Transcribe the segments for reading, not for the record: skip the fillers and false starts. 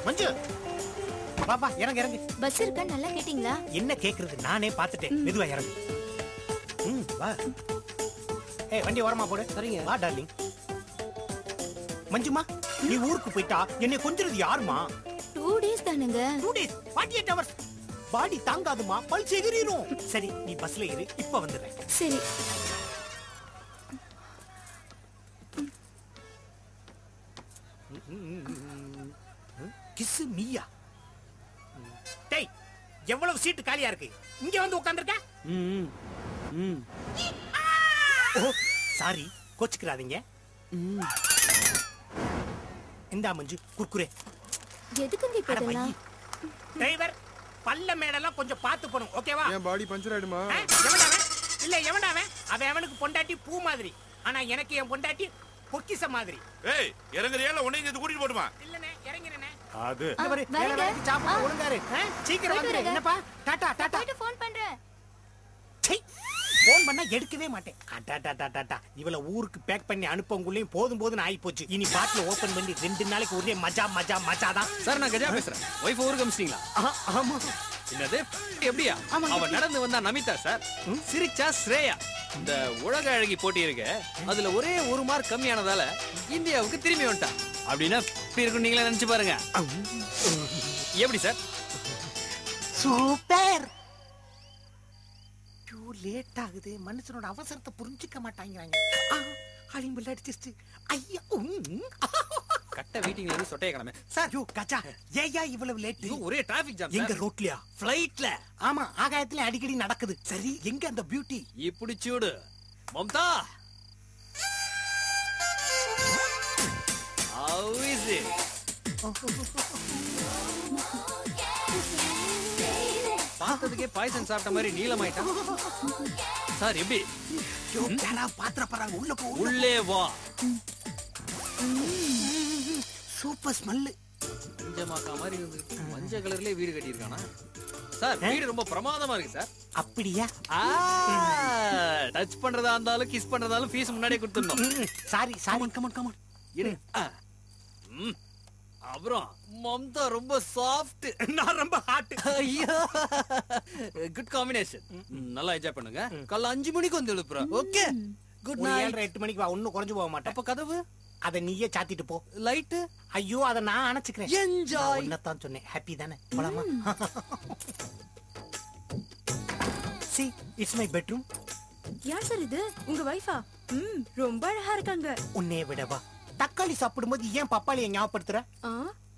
மஞ்சு பாப்பா இறங்கு இறங்கு. பஸ் இருக்கா நல்லா கேட்டீங்களா? என்ன கேக்குறது, நானே பாத்துட்டேன். மெதுவா இறங்கு. வா. ஏய் வண்டி ஓரமா போடு. சரிங்க. வா டார்லிங். மஞ்சுமா நீ ஊருக்கு போயிட்டா என்னை கொஞ்சிறது யாருமா? 2 டேஸ் தானுங்க. 2 டேஸ் 48 hours. பாடி தாங்காதுமா, பல்ஸ் எகிரிரும். சரி நீ பஸ்ல ஏறு, இப்ப வந்துடுறேன். சரி. கிஸ் மீயா? டேய் எவ்வளவு சீட்டு காலியா இருக்கு, இங்க வந்து உட்கார்ந்திருக்க? ஓ சாரி, கோச்சுக்கிறாதீங்க. இந்தா மஞ்சு குர்குரே. எதுக்குங்க இப்ப இதெல்லாம்? டிரைவர் பல்ல மேடெல்லாம் கொஞ்சம் பார்த்து போணும், ஓகேவா? என் பாடி பஞ்சர் ஆயிடுமா? எவனாவே இல்ல எவனாவே அவன் அவனுக்கு பொண்டாட்டி பூ மாதிரி, ஆனா எனக்கு என் பொண்டாட்டி பொக்கிச மாதிரி. ஏய் இறங்குறியா இல்ல உன்னை இங்க கூட்டிட்டு போடுமா? இல்லனே இறங்கினே. அது சாப்பிட்டு ஒழுங்காரு. சீக்கிரம் வந்துரு. என்னப்பா டாடா டாடா. போயிட்டு ஃபோன் பண்றேன். சீ போன் பண்ணா எடுக்கவே மாட்டேன். டாடா இவள ஊருக்கு பேக் பண்ணி அனுப்பங்குள்ளேயும் போதும் போதுன்னு ஆயி போச்சு. இனி பாட்டில் ஓபன் பண்ணி 2 நாளைக்கு ஒரே மஜா மஜா மஜா தான். சார் நான் கஜா பேசுறேன். வைஃப் ஊருக்கு அமிச்சிட்டீங்களா? ஆமா. என்னது எப்படியா? அவ நடந்து வந்தா நமிதா சார், சிரிச்சா ஸ்ரேயா. இந்த உலக அழகி போட்டி இருக்கு, அதுல ஒரே 1 மார்க் கம்மியானதால இந்தியாவுக்கு திரும்பி வந்துட்டா. அப்படின்னா இப்படி இருக்கும், நீங்களே நினைச்சு பாருங்க. எப்படி சார்? சூப்பர். லேட் ஆகுது, மனுஷனோட அவசரத்தை புரிஞ்சுக்க மாட்டாங்கிறாங்க. அலிம்பில் அடிச்சிச்சு. ஐயா கட்ட மீட்டிங்ல இருந்து சொட்டைய கிளம்பு சார். யோ கச்சா ஏயா இவ்வளவு லேட்? ஒரே டிராபிக் ஜாம். எங்க ரோட்லயா? ஃளைட்ல. ஆமா ஆகாயத்துல அடிக்கடி நடக்குது. சரி எங்க அந்த பியூட்டி? இப்படி சூடு மம்தா. How is it? பார்த்ததுக்கே பாய்சன் சாப்பிட்ட மாதிரி நீலமாயிட்டா சார். எப்படி? பாத்திர பராங்க. உள்ள போ. உள்ளே வா. Super smell. மஞ்சமாக்கா மாதிரி இருந்து மஞ்சள் கலர்லயே வீடு கட்டி இருக்கானா சார்? வீடு ரொம்ப பிரமாதமா இருக்கு சார். அப்படியா? டச் பண்றதா இருந்தாலும் கிஸ் பண்றதாலும் ஃபீஸ் முன்னாடியே கொடுத்துடணும். Sorry sorry. கமான் கமான் இரு. அப்புறம் மம்தா ரொம்ப சாஃப்ட், நான் ரொம்ப ஹாட். ஐயா குட் காம்பினேஷன். நல்லா என்ஜாய் பண்ணுங்க. காலைல 5 மணிக்கு வந்து எழுப்புறேன். Okay good night. 8 மணிக்கு வா, ஒன்னும் குறைஞ்சு போக மாட்டேன். அப்ப கதவு அத நீயே சாத்திட்டு போ. லைட் ஐயோ அத நான் அணைச்சுக்கிறேன். என்ஜாய். என்னத்தான் சொன்னேன், ஹாப்பி தானே? போலாமா? See, it's my bedroom. யார் சார் இது? உங்க வைஃபா? ரொம்ப அழகா இருக்காங்க. உன்னைய விடவா? தக்காளி சாப்பிடும்போது ஏன் பப்பாளியை ஞாபகப்படுத்துற?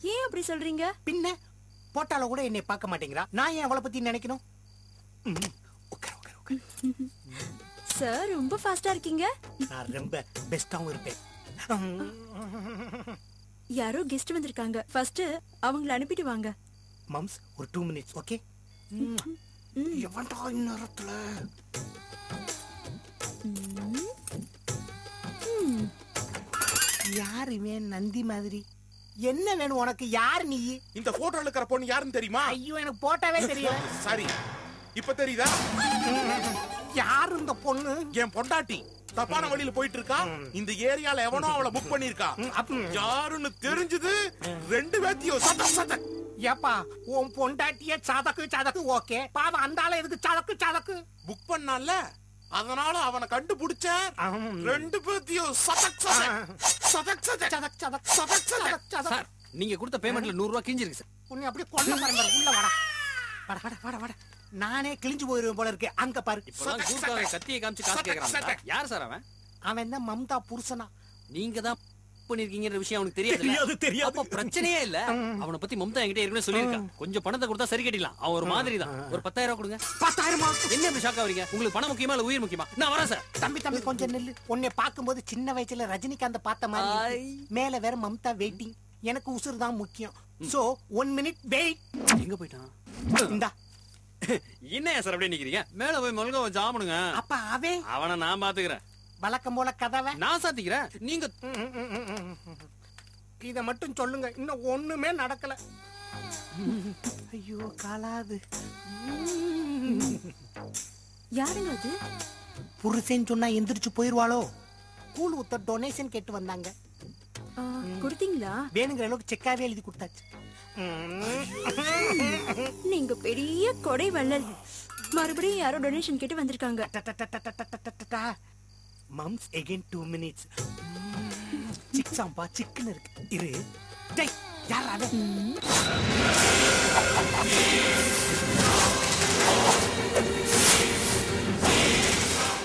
ஏன் அப்படி சொல்றீங்க? பின்ன போட்டால கூட என்னை பார்க்க மாட்டேங்கிறா, நான் ஏன் அவளை பத்தி நினைக்கணும்? சார் ரொம்ப ஃபாஸ்டா இருக்கீங்க. நான் ரொம்ப பெஸ்டாவும் இருப்பேன். யாரோ கெஸ்ட் வந்திருக்காங்க, ஃபர்ஸ்ட் அவங்கள அனுப்பிட்டு வாங்க. மம்ஸ் ஒரு 2 minutes, ஓகே? எவன்டா இந்நேரத்துல? யாருமே நந்தி மாதிரி. என்ன வேணும் உனக்கு? யார் நீ? இந்த போட்டோல இருக்கிற பொண்ணு யாருன்னு தெரியுமா? ஐயோ எனக்கு போட்டாவே தெரியல. சரி இப்ப தெரியுதா? யாரு இந்த பொண்ணு? என் பொண்டாட்டி. தப்பான வழியில போயிட்டு இருக்கா. இந்த ஏரியால எவனோ அவளை புக் பண்ணிருக்கா. யாருன்னு தெரிஞ்சது 2 பேத்தையும் சதக் சதக். ஏப்பா உன் பொண்டாட்டிய சதக்கு சதக்கு ஓகே, பாவம் அந்த ஆள எதுக்கு சதக்கு சதக்கு? புக் பண்ணால, அதனால அவனை கண்டுபிடிச்ச 2 பேத்தையும் சதக் சதக் சதக் சதக் சதக் சதக் சதக் சதக். சார் நீங்க கொடுத்த பேமெண்ட்ல 100 ரூபாய் கிஞ்சிருக்கு சார். உன்னை அப்படியே கொல்ல பாருங்க. உள்ள வாடா வாடா வாடா வாடா வாடா. நானே கிழிஞ்சு போயிருவேன் போல இருக்கு. அங்க பாரு. இப்பலாம் கூர்க்காவை கத்தியை காமிச்சு காசு கேக்குறான். யார் சார் அவன்? அவன் தான் மம்தா புருஷனா. நீங்க தான் பண்ணிருக்கீங்கன்ற விஷயம் அவனுக்கு தெரியாது. அப்ப பிரச்சனையே இல்ல. அவனை பத்தி மம்தா என்கிட்ட ஏற்கனவே சொல்லிருக்கான். கொஞ்சம் பணத்தை கொடுத்தா சரி கட்டிடலாம். அவன் ஒரு மாதிரி தான். ஒரு 10,000 ரூபாய் கொடுங்க. 10,000? என்ன இப்படி ஷாக் ஆவறீங்க? உங்களுக்கு பணம் முக்கியமா இல்ல உயிர் முக்கியமா? நான் வரேன் சார். தம்பி தம்பி கொஞ்சம் நில்லு. உன்னை பாக்கும்போது சின்ன வயசுல ரஜினிகாந்த் பார்த்த மாதிரி. மேல வேற மம்தா வெயிட்டிங். எனக்கு உசுர் தான் முக்கியம். So 1 minute wait. எங்க போயிட்டான்? இந்தா. என்ன சார் அப்படியே நிக்கிறீங்க? மேல போய் மல்க ஜாமுனுங்க. அப்ப அவனை நான் பாத்துக்கிறேன். வழக்கம் போல கதவை நான் சாத்திக்கிறேன். நீங்க இத மட்டும் சொல்லுங்க, இன்னும் ஒண்ணுமே நடக்கல. ஐயோ காலாது. யாருங்க அது? புருஷன் சொன்னா எந்திரிச்சு போயிருவாளோ? கூழ் ஊத்த டொனேஷன் கேட்டு வந்தாங்க. கொடுத்தீங்களா? வேணுங்கிற அளவுக்கு செக்காவே எழுதி கொடுத்தாச்சு. நீங்க பெரிய கொடை வள்ளல். மறுபடியும் யாரோ டொனேஷன் கேட்டு வந்திருக்காங்க. Mumps again 2 minutes. சிக்ஸாம்பா சிக்கன் இருக்கு. இரு. டேய் யாரா அவன்?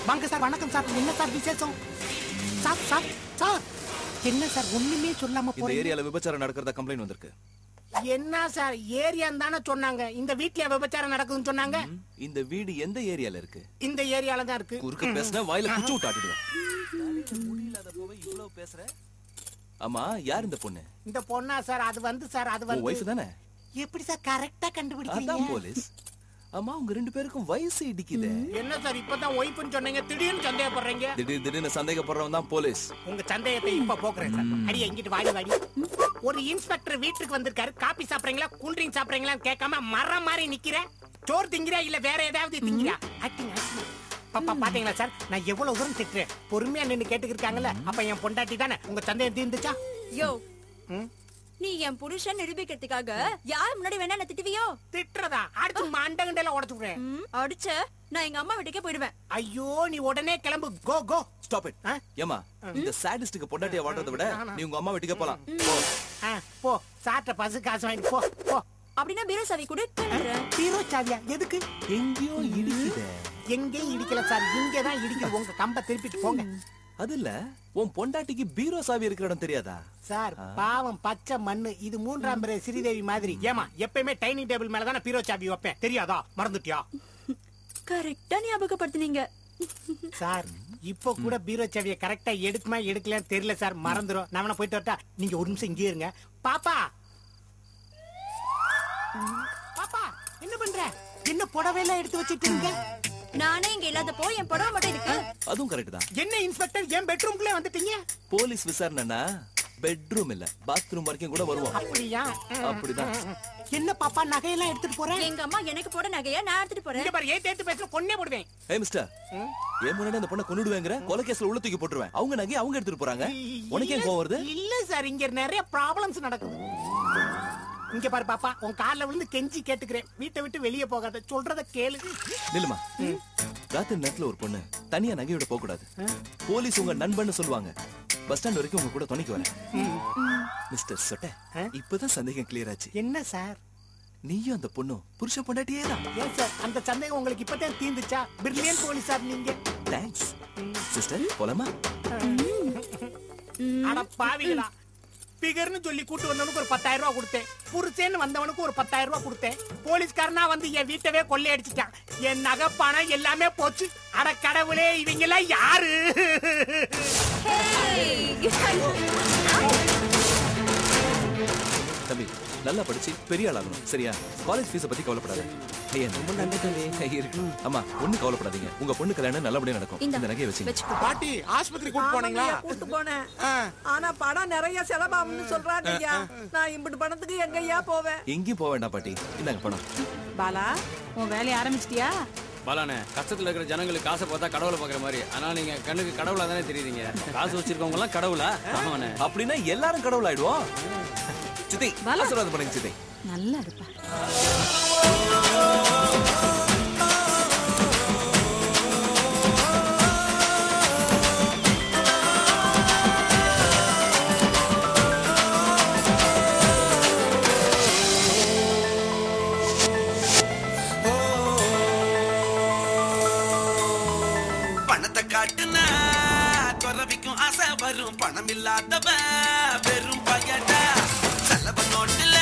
வாங்க சார். வணக்கம் சார். என்ன சார் விசேஷம்? சார் சார் சார் என்ன சார் ஒண்ணுமே சொல்லாம இந்த போறீங்க? ஏரியால விபச்சாரம் நடக்கிறதா கம்ப்ளைண்ட் வந்திருக்கு. என்ன சார் ஏரியான்னு தானே சொன்னாங்க. இந்த வீட்ல விபச்சாரம் நடக்குதுன்னு சொன்னாங்க. இந்த வீடு எந்த ஏரியால இருக்கு? இந்த ஏரியால தான் இருக்கு. குறுக்க பேசினா வாயில குச்சி விட்டு ஆட்டிடுவேன். முடியலத போக இவ்வளவு பேசுற. அம்மா யார் இந்த பொண்ணு? இந்த பொண்ணா சார்? அது வந்து சார் அது வந்து வைஃப் தானே? எப்படி சார் கரெக்ட்டா கண்டுபிடிச்சீங்க? அதான் போலீஸ். அம்மா உங்க ரெண்டு பேருக்கும் வயசு இடிக்குது. என்ன சார் இப்பதான் ஒய்ஃப்னு சொன்னீங்க, திடீர்னு சந்தேகப்படுறீங்க? திடீர்னு சந்தேகப்படுறவன் தான் போலீஸ். உங்க சந்தேகத்தை இப்ப போக்குறேன் சார். அடியே இங்கிட்டு வாடி வாடி. ஒரு இன்ஸ்பெக்டர் வீட்டுக்கு வந்திருக்காரு. காபி சாப்பிடுறீங்களா கூல் ட்ரிங்க் சாப்பிடுறீங்களா கேட்காம மரம் மாதிரி நிக்கிற. சோறு திங்கிறா இல்ல வேற ஏதாவது திங்கிறா? Acting acting. பாப்பா பாத்தீங்களா சார் நான் எவ்வளவு தூரம் திட்டுறேன். பொறுமையா நின்னு கேட்டுக்கிட்டு இருக்காங்கல்ல. அப்ப என் பொண்டாட்டி தானே. உங்க சந்தேகம் தீர்ந்துச்சா? யோ, நீ என் புருஷன் நிரூபிக்கிறதுக்காக யார் முன்னாடி வேணா என்ன திட்டுவியோ? திட்டுறதா? அடிச்சு மண்டகண்டெல்லாம் உடைச்சு விடுறேன். அடிச்ச நான் எங்க அம்மா வீட்டுக்கே போயிடுவேன். ஐயோ நீ உடனே கிளம்பு. Go go. Stop it. ஏமா இந்த சாடிஸ்டுக்கு பொண்டாட்டியா வாழ்றதை விட நீ உங்க அம்மா வீட்டுக்கே போலாம். போ போ. சாட்ட பசு காசு வாங்கி போ போ. அப்படின்னா பீரோ சாவி கொடு. பீரோ சாவியா? எதுக்கு? எங்கேயோ இடிக்குதே. எங்கேயும் இடிக்கல சார். இங்கதான் இடிக்குது. உங்க கம்ப திருப்பிட்டு போங்க. அது இல்ல உன் பொண்டாட்டிக்கு பீரோ சாவி இருக்கிற இடம் தெரியாதா? சார் பாவம் பச்சை மண்ணு. இது 3ஆம் பிறை ஸ்ரீதேவி மாதிரி. ஏமா எப்பயுமே டைனிங் டேபிள் மேலதான பீரோ சாவி வைப்பேன். தெரியாதா? மறந்துட்டியா? கரெக்டா ஞாபகப்படுத்துனீங்க சார். இப்போ கூட பீரோ சாவியை கரெக்டா எடுக்குமா எடுக்கலன்னு தெரியல சார். மறந்துடும். நான் போயிட்டு வரட்டா? நீங்க ஒரு நிமிஷம் இங்கே இருங்க. பாப்பா பாப்பா என்ன பண்ற? என்ன புடவையெல்லாம் எடுத்து வச்சிட்டு இருக்க? நானே இங்க இல்லாதப்போ என் புடவை மட்டும் இருக்கு. அதுவும் கரெக்ட் தான். என்ன இன்ஸ்பெக்டர் என் பெட்ரூம்குள்ளே வந்துட்டீங்க? போலீஸ் விசாரணைனா பெட்ரூம் இல்ல பாத்ரூம் வரைக்கும் கூட வருவோம். அப்படியா? அப்படிதான். என்ன பாப்பா நகையெல்லாம் எடுத்துட்டு போறேன்? எங்க அம்மா எனக்கு போட நகையா நான் எடுத்துட்டு போறேன். இங்க பாரு ஏன் தேத்து பேசுற கொன்னே போடுவேன். ஏய் மிஸ்டர், ஏன் முன்னாடி அந்த பொண்ணை கொன்னுடுவேங்கற? கொலை கேஸ்ல உள்ள தூக்கி போட்டுருவேன். அவங்க நகையை அவங்க எடுத்துட்டு போறாங்க. உனக்கு ஏன் கோவம் வருது? இல்ல சார் இங்க நிறைய ப்ராப்ளம்ஸ் நடக்குது. இங்க பாரு பாப்பா உன் கால்ல விழுந்து கெஞ்சி கேட்டுக்கிறேன். வீட்டை விட்டு வெளியே போகாத. சொல்றத கேளு. நில்லுமா. ராத்திரி நேரத்துல ஒரு பொண்ணு தனியா நகையோட போக கூடாது. போலீஸ் உங்க நண்பன்னு சொல்லுவாங்க. பஸ் ஸ்டாண்ட் வரைக்கும் உங்க கூட துணைக்கு வரேன். மிஸ்டர் சொட்ட, இப்பதான் சந்தேகம் கிளியர் ஆச்சு. என்ன சார்? நீயும் அந்த பொண்ணும் புருஷ பொண்டாட்டியே தான். ஏன் சார் அந்த சந்தேகம் உங்களுக்கு இப்பதான் தீர்ந்துச்சா? பிரில்லியன்ட் போலீஸ் சார் நீங்க. Thanks sister. போலாமா? அட பாவிகளா. பிகர்னு சொல்லி கூட்டு வந்தவனுக்கு ஒரு 10,000 ரூபாய் கொடுத்தேன். புருஷன்னு வந்தவனுக்கு ஒரு 10,000 ரூபாய் கொடுத்தேன். போலீஸ்காரனா வந்து என் வீட்டவே கொள்ளையடிச்சிட்டான். என் நகை பணம் எல்லாமே போச்சு. அட கடவுளே இவங்க எல்லாம் யாரு? தம்பி நல்லா படிச்சு பெரிய ஆளாகணும். சரியா? காலேஜ் ஃபீஸ பத்தி கவலைப்படாத. ஐயா ரொம்ப நல்லது. அம்மா ஒண்ணு கவலைப்படாதீங்க. உங்க பொண்ணு கல்யாணம் நல்லபடியா நடக்கும். இந்த நகையை வச்சுங்க. பாட்டி ஆஸ்பத்திரி கூட்டு போனீங்களா? கூட்டு போனேன். ஆனா பணம் நிறைய செலவாகும்னு சொல்றாங்க ஐயா. நான் இம்புட்டு பணத்துக்கு எங்கய்யா போவேன்? எங்கேயும் போக வேண்டாம் பாட்டி. இந்தாங்க பணம். பாலா உன் வேலையை ஆரம்பிச்சிட்டியா? பாலானே கஷ்டத்துல இருக்கிற ஜனங்களுக்கு காசை பார்த்தா கடவுளை பாக்குற மாதிரி. ஆனா நீங்க கண்ணுக்கு கடவுளா தானே தெரியுறீங்க. காசு வச்சிருக்கவங்க எல்லாம் கடவுளா? ஆமாண்ணே. அப்படின்னா எல்லாரும் கடவுள் ஆயிடுவோம். சித்தி ஆசீர்வாதம் பண்ணுங்க சித்தி. நல்லா இருப்பா. பணத்தை காட்டுனா துறவிக்கும் ஆசை வரும். பணம் இல்லாதவன் வெறும் பயடா. செலவு நோட்டுல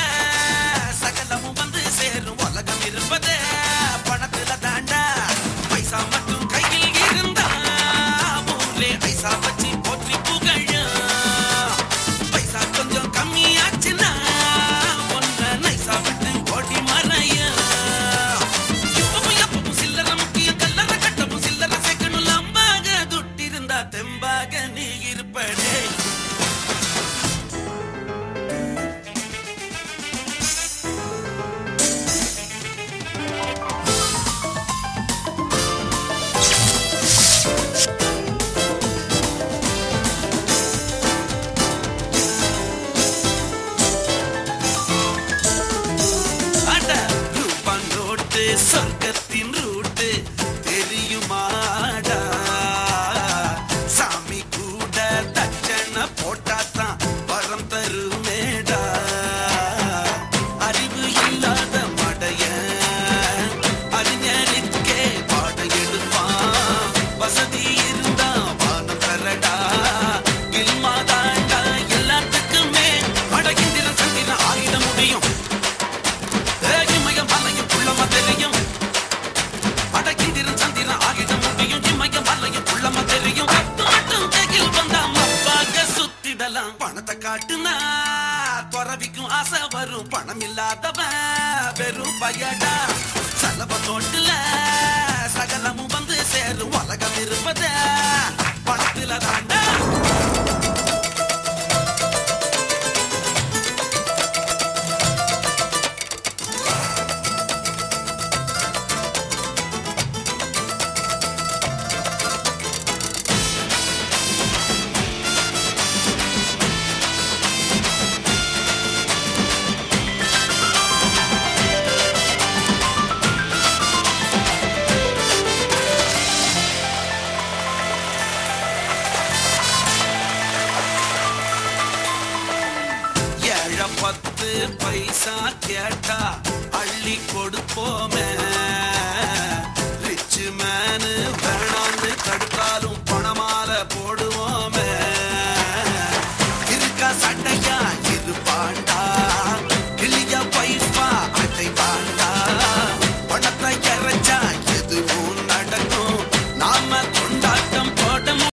சகலமும் வந்து சேரும். உலகம் இருப்பதே பணத்துல தாண்டா. பைசா மட்டும் கையில் இருந்தா ஊரே பைசா வச்சு போற்றி புகழும். பைசா கொஞ்சம் கம்மியாச்சுன்னா ஒன்ன நைசா விட்டு ஓடி மறையும். எப்பவும் சில்லறை முக்கியம். கல்லறை கட்டவும் சில்லறை சேர்க்கணும். லம்பாக துட்டிருந்தா தெம்பாக நீ இருப்படே. சொர்க்கத்தின் ரூட்டு தெரியுமாடா சாமி கூட தட்சண போட்டாத்தான் வரம் தருமேடா அறிவு இல்லாத மடைய அறிஞருக்கே பாட எடுப்பான் வசதி இருந்தா வானம் தரடா இல்மாதாண்டா எல்லாத்துக்குமே அடகிந்திரன் சந்திரன் ஆகிட முடியும் இமயம் மலையும் புள்ளமா தெரியும் அடகிந்திரன் சந்திரன் ஆகிட முடியும் இமயம் மலையும் புள்ளமா தெரியும் கத்து மட்டும் கையில் வந்தா மப்பாக சுத்திடலாம் பணத்தை காட்டுனா துறவிக்கும் ஆசை வரும் பணம் இல்லாதவன் வெறும் பயடா செலவ நோட்டுல சகலமும் வந்து சேரும் உலகம் இருப்பத பணத்துல தாண்டா பத்து பைசா கேட்டா அள்ளி கொடுப்போமே ரிச்சு மேன்